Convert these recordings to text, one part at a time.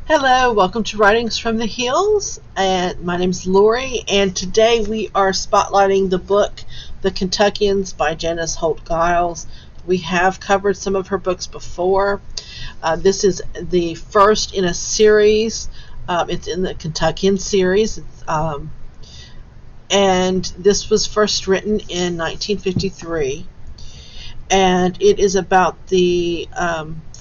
Hello, welcome to Writings from the Hills, and my name is Lori, and today we are spotlighting the book The Kentuckians by Janice Holt Giles. We have covered some of her books before. This is the first in a series. It's in the Kentuckian series, and this was first written in 1953, and it is about the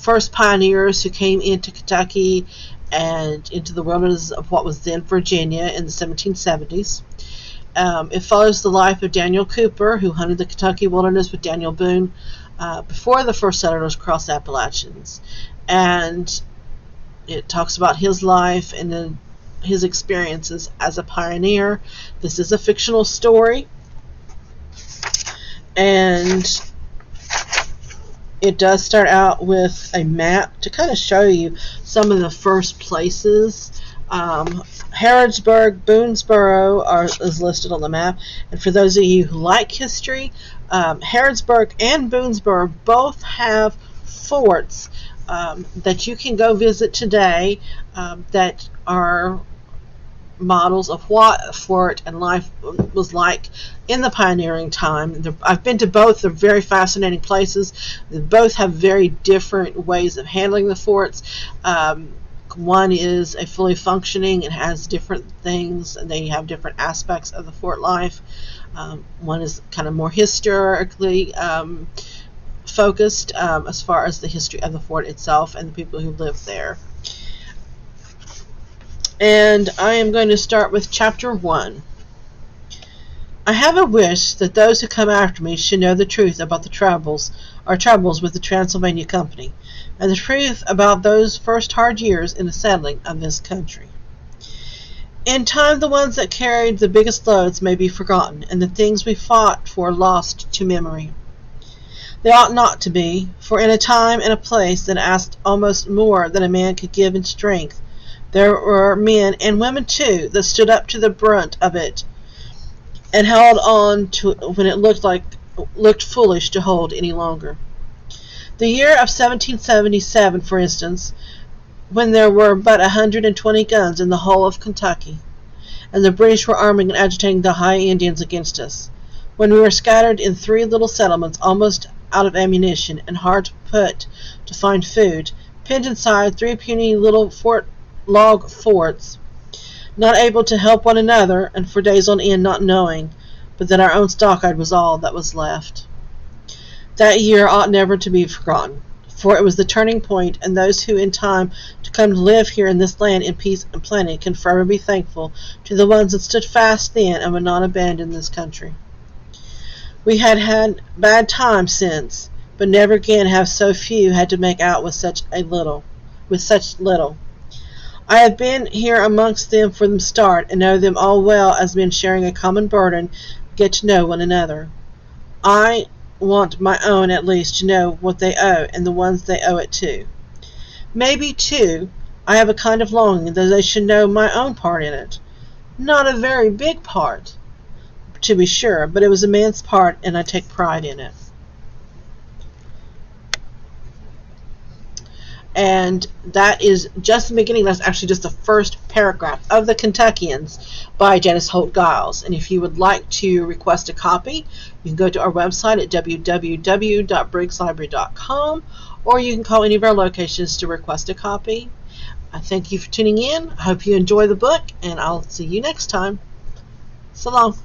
first pioneers who came into Kentucky and into the wilderness of what was then Virginia in the 1770s. It follows the life of Daniel Cooper, who hunted the Kentucky wilderness with Daniel Boone before the first settlers crossed the Appalachians. And it talks about his life and then his experiences as a pioneer. This is a fictional story, and it does start out with a map to kind of show you some of the first places. Harrodsburg, Boonesboro is listed on the map. And for those of you who like history, Harrodsburg and Boonesboro both have forts that you can go visit today that are models of what a fort and life was like in the pioneering time. I've been to both. They're very fascinating places. They both have very different ways of handling the forts. One is a fully functioning and has different things, and they have different aspects of the fort life. One is kind of more historically focused as far as the history of the fort itself and the people who live there. And I am going to start with Chapter 1. I have a wish that those who come after me should know the truth about our troubles with the Transylvania Company, and the truth about those first hard years in the settling of this country. In time the ones that carried the biggest loads may be forgotten, and the things we fought for lost to memory. They ought not to be, for in a time and a place that asked almost more than a man could give in strength, there were men, and women too, that stood up to the brunt of it, and held on to it when it looked foolish to hold any longer. The year of 1777, for instance, when there were but 120 guns in the whole of Kentucky, and the British were arming and agitating the high Indians against us, when we were scattered in 3 little settlements, almost out of ammunition, and hard put to find food, penned inside 3 puny little log forts, not able to help one another, and for days on end not knowing but that our own stockade was all that was left. That year ought never to be forgotten, for it was the turning point, and those who in time to come to live here in this land in peace and plenty can forever be thankful to the ones that stood fast then and would not abandon this country. We had bad times since, but never again have so few had to make out with such little. I have been here amongst them from the start, and know them all well as men sharing a common burden get to know one another. I want my own at least to know what they owe, and the ones they owe it to. Maybe, too, I have a kind of longing that they should know my own part in it. Not a very big part, to be sure, but it was a man's part, and I take pride in it. And that is just the beginning. That's actually just the first paragraph of The Kentuckians by Janice Holt Giles. And if you would like to request a copy, you can go to our website at www.briggslibrary.com, or you can call any of our locations to request a copy. I thank you for tuning in. I hope you enjoy the book, and I'll see you next time. So long.